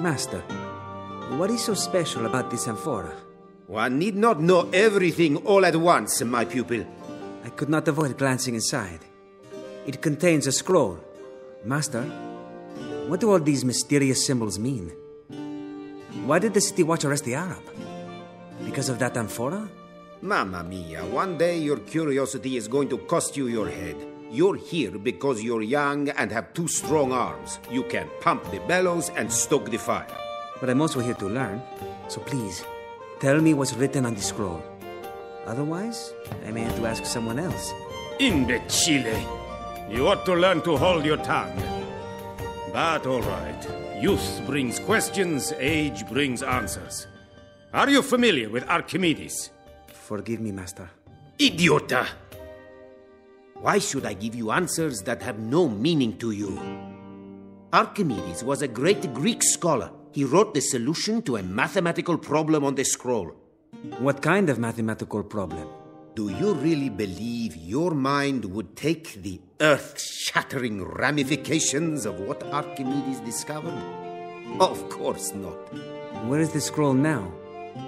Master, what is so special about this amphora? One need not know everything all at once, my pupil. I could not avoid glancing inside. It contains a scroll. Master, what do all these mysterious symbols mean? Why did the city watch arrest the Arab? Because of that amphora? Mamma mia, one day your curiosity is going to cost you your head. You're here because you're young and have two strong arms. You can pump the bellows and stoke the fire. But I'm also here to learn. So please, tell me what's written on the scroll. Otherwise, I may have to ask someone else. Imbecile! You ought to learn to hold your tongue. But all right. Youth brings questions, age brings answers. Are you familiar with Archimedes? Forgive me, Master. Idiota! Why should I give you answers that have no meaning to you? Archimedes was a great Greek scholar. He wrote the solution to a mathematical problem on the scroll. What kind of mathematical problem? Do you really believe your mind would take the earth-shattering ramifications of what Archimedes discovered? Of course not. Where is the scroll now?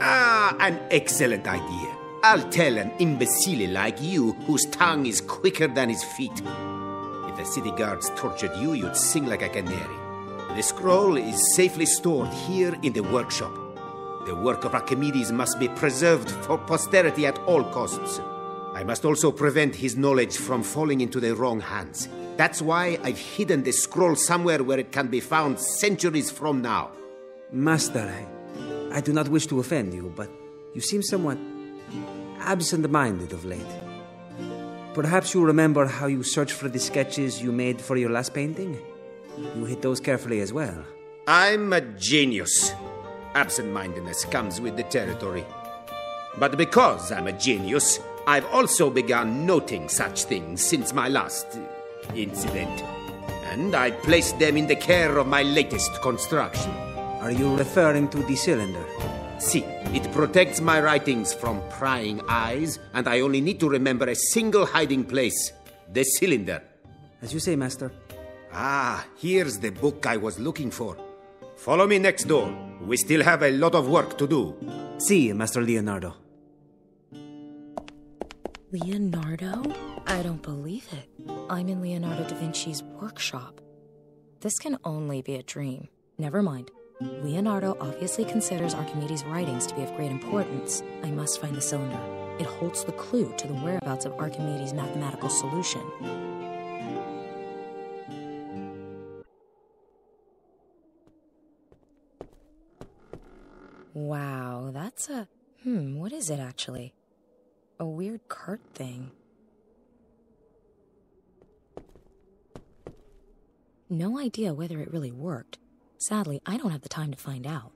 Ah, an excellent idea. I'll tell an imbecile like you whose tongue is quicker than his feet. If the city guards tortured you, you'd sing like a canary. The scroll is safely stored here in the workshop. The work of Archimedes must be preserved for posterity at all costs. I must also prevent his knowledge from falling into the wrong hands. That's why I've hidden the scroll somewhere where it can be found centuries from now. Master, I do not wish to offend you, but you seem somewhat absent-minded of late. Perhaps you remember how you searched for the sketches you made for your last painting? You hid those carefully as well. I'm a genius. Absent-mindedness comes with the territory. But because I'm a genius, I've also begun noting such things since my last incident. And I placed them in the care of my latest construction. Are you referring to the cylinder? See, it protects my writings from prying eyes, and I only need to remember a single hiding place. The cylinder. As you say, Master. Ah, here's the book I was looking for. Follow me next door. We still have a lot of work to do. See, Master Leonardo. Leonardo? I don't believe it. I'm in Leonardo da Vinci's workshop. This can only be a dream. Never mind. Leonardo obviously considers Archimedes' writings to be of great importance. I must find the cylinder. It holds the clue to the whereabouts of Archimedes' mathematical solution. Wow, that's a... what is it actually? A weird cart thing. No idea whether it really worked. Sadly, I don't have the time to find out.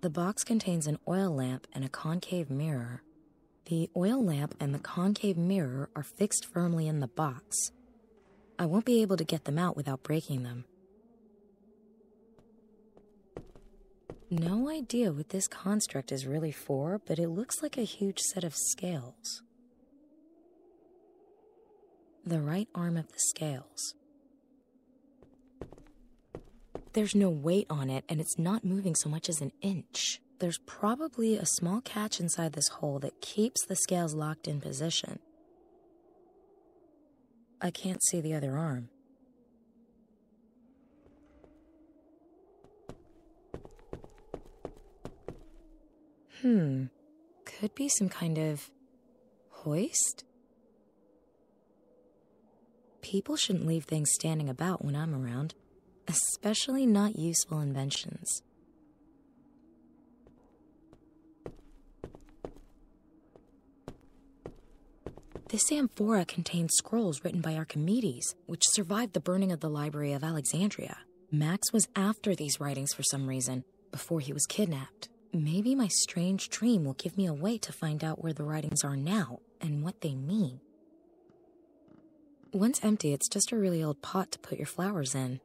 The box contains an oil lamp and a concave mirror. The oil lamp and the concave mirror are fixed firmly in the box. I won't be able to get them out without breaking them. No idea what this construct is really for, but it looks like a huge set of scales. The right arm of the scales. There's no weight on it, and it's not moving so much as an inch. There's probably a small catch inside this hole that keeps the scales locked in position. I can't see the other arm. Could be some kind of hoist? People shouldn't leave things standing about when I'm around. Especially not useful inventions. This amphora contains scrolls written by Archimedes, which survived the burning of the Library of Alexandria. Max was after these writings for some reason, before he was kidnapped. Maybe my strange dream will give me a way to find out where the writings are now, and what they mean. Once empty, it's just a really old pot to put your flowers in.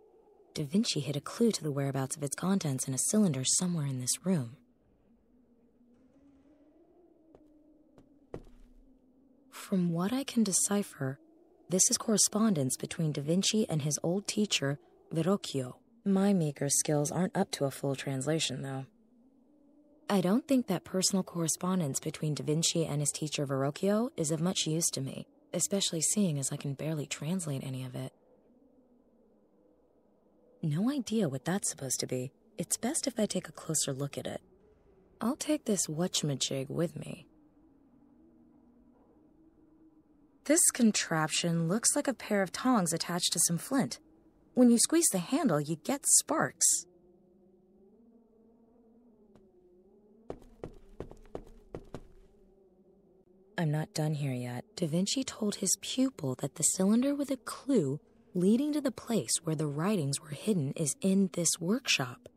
Da Vinci hid a clue to the whereabouts of its contents in a cylinder somewhere in this room. From what I can decipher, this is correspondence between Da Vinci and his old teacher, Verrocchio. My meager skills aren't up to a full translation, though. I don't think that personal correspondence between Da Vinci and his teacher Verrocchio is of much use to me, especially seeing as I can barely translate any of it. No idea what that's supposed to be. It's best if I take a closer look at it. I'll take this whatchamajig with me. This contraption looks like a pair of tongs attached to some flint. When you squeeze the handle, you get sparks. I'm not done here yet. Da Vinci told his pupil that the cylinder with a clue leading to the place where the writings were hidden is in this workshop.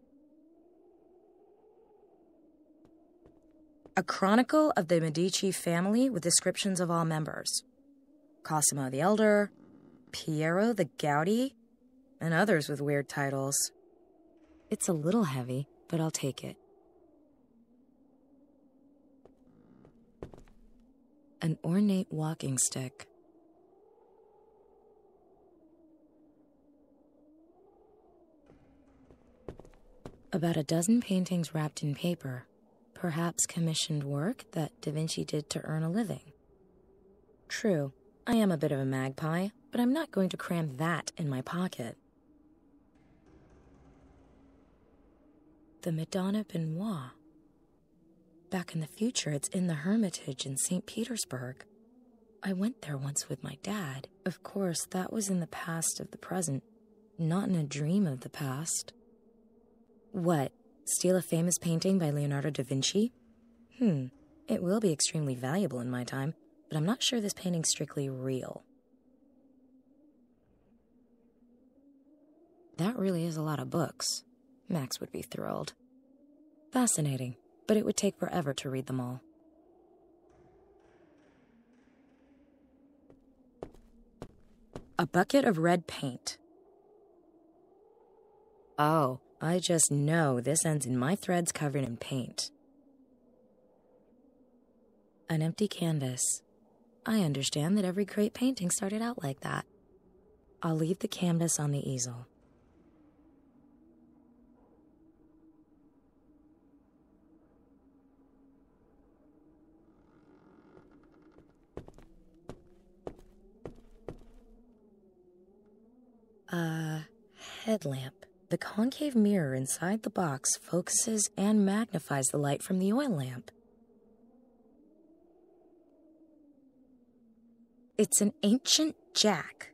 A chronicle of the Medici family with descriptions of all members. Cosimo the Elder, Piero the Gouty, and others with weird titles. It's a little heavy, but I'll take it. An ornate walking stick. About a dozen paintings wrapped in paper. Perhaps commissioned work that Da Vinci did to earn a living. True, I am a bit of a magpie, but I'm not going to cram that in my pocket. The Madonna Benoit. Back in the future, it's in the Hermitage in St. Petersburg. I went there once with my dad. Of course, that was in the past of the present, not in a dream of the past. What? Steal a famous painting by Leonardo da Vinci? It will be extremely valuable in my time, but I'm not sure this painting's strictly real. That really is a lot of books. Max would be thrilled. Fascinating, but it would take forever to read them all. A bucket of red paint. Oh, I just know this ends in my threads covered in paint. An empty canvas. I understand that every great painting started out like that. I'll leave the canvas on the easel. Headlamp. The concave mirror inside the box focuses and magnifies the light from the oil lamp. It's an ancient jack.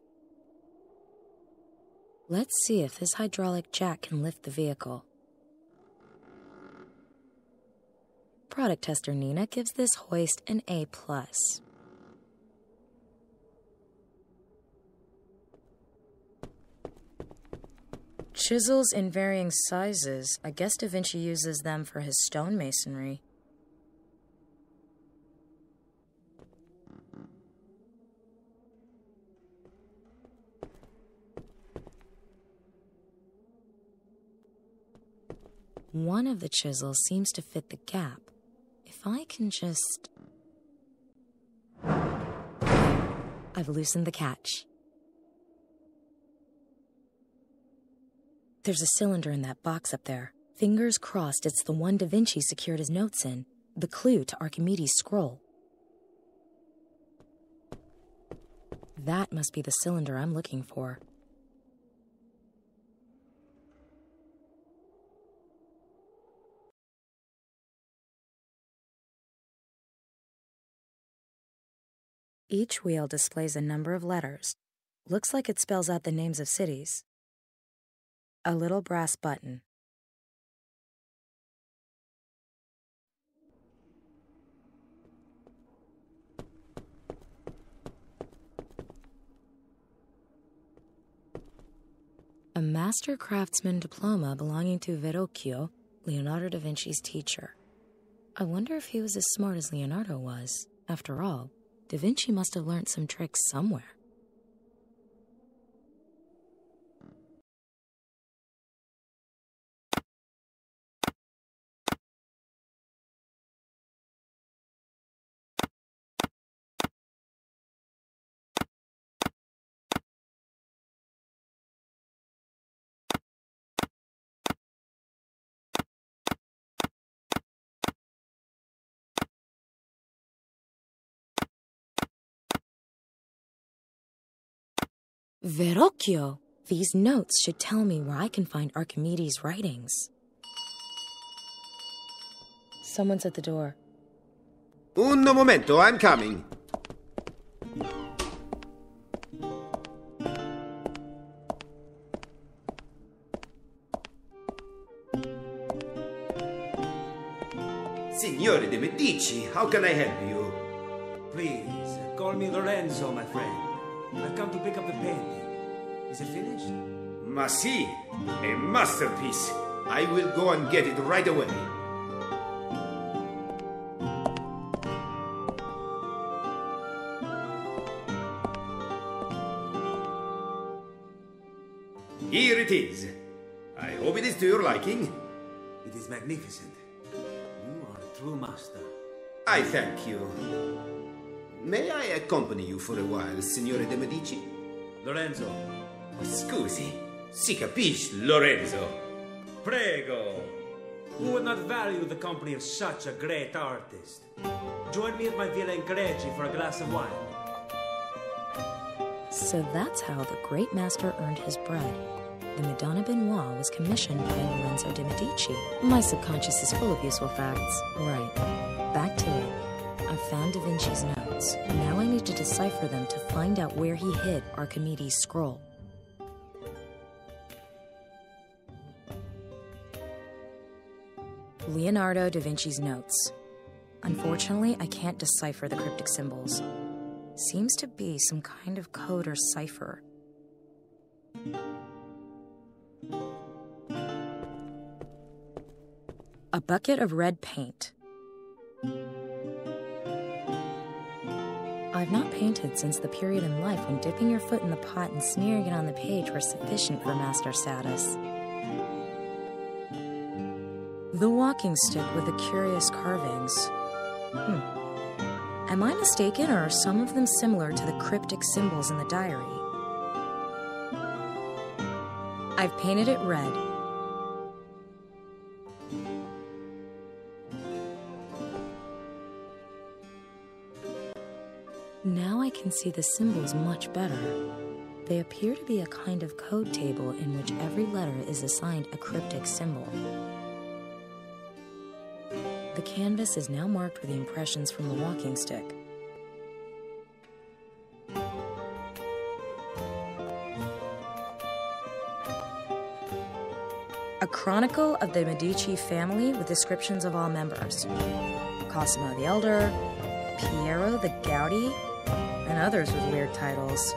Let's see if this hydraulic jack can lift the vehicle. Product tester Nina gives this hoist an A+. Chisels in varying sizes. I guess Da Vinci uses them for his stonemasonry. One of the chisels seems to fit the gap. If I can just... I've loosened the catch. There's a cylinder in that box up there. Fingers crossed it's the one Da Vinci secured his notes in. The clue to Archimedes' scroll. That must be the cylinder I'm looking for. Each wheel displays a number of letters. Looks like it spells out the names of cities. A little brass button. A master craftsman diploma belonging to Verrocchio, Leonardo da Vinci's teacher. I wonder if he was as smart as Leonardo was. After all, Da Vinci must have learned some tricks somewhere. Verrocchio! These notes should tell me where I can find Archimedes' writings. Someone's at the door. Un momento, I'm coming. Signore de Medici, how can I help you? Please, call me Lorenzo, my friend. I've come to pick up the painting. Is it finished? Ma si, a masterpiece. I will go and get it right away. Here it is. I hope it is to your liking. It is magnificent. You are a true master. I thank you. May I accompany you for a while, Signore de Medici? Lorenzo. Scusi, si capisce, Lorenzo. Prego. Who would not value the company of such a great artist? Join me at my villa in Greci for a glass of wine. So that's how the great master earned his bread. The Madonna Benoit was commissioned by Lorenzo de Medici. My subconscious is full of useful facts. Right. Back to it. I've found Da Vinci's notes. Now I need to decipher them to find out where he hid Archimedes' scroll. Leonardo da Vinci's notes. Unfortunately, I can't decipher the cryptic symbols. Seems to be some kind of code or cipher. A bucket of red paint. I've not painted since the period in life when dipping your foot in the pot and smearing it on the page were sufficient for master status. The walking stick with the curious carvings. Am I mistaken, or are some of them similar to the cryptic symbols in the diary? I've painted it red. Now I can see the symbols much better. They appear to be a kind of code table in which every letter is assigned a cryptic symbol. The canvas is now marked with the impressions from the walking stick. A chronicle of the Medici family with descriptions of all members. Cosimo the Elder, Piero the Gouty, and others with weird titles.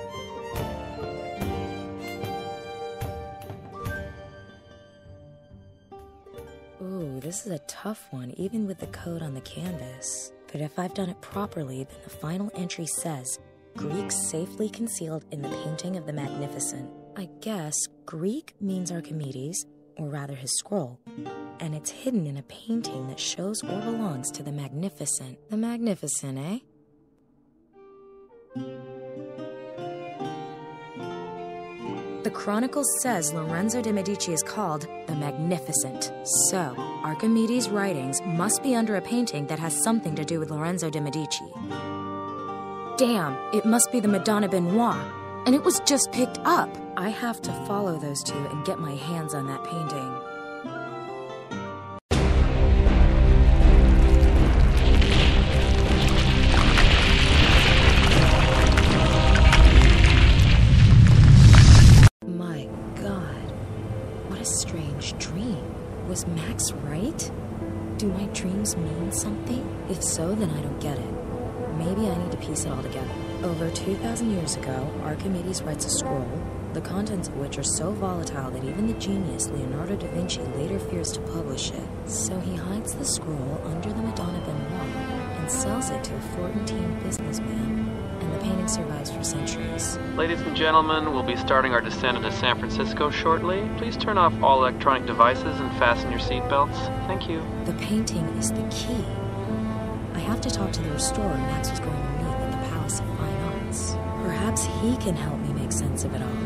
Ooh, this is a tough one, even with the code on the canvas. But if I've done it properly, then the final entry says, Greek safely concealed in the painting of the Magnificent. I guess Greek means Archimedes, or rather his scroll, and it's hidden in a painting that shows or belongs to the Magnificent. The Magnificent, eh? The Chronicle says Lorenzo de Medici is called the Magnificent. So, Archimedes' writings must be under a painting that has something to do with Lorenzo de Medici. Damn, it must be the Madonna Benoit. And it was just picked up. I have to follow those two and get my hands on that painting. My God, what a strange dream. Was Max right? Do my dreams mean something? If so, then I don't get it. Maybe I need to piece it all together. Over 2,000 years ago, Archimedes writes a scroll, the contents of which are so volatile that even the genius Leonardo da Vinci later fears to publish it. So he hides the scroll under the Madonna Benoit and sells it to a Florentine businessman, and the painting survives for centuries. Ladies and gentlemen, we'll be starting our descent into San Francisco shortly. Please turn off all electronic devices and fasten your seatbelts. Thank you. The painting is the key. I have to talk to the restorer Max was going to meet at the Palace of Fine Arts. Perhaps he can help me make sense of it all.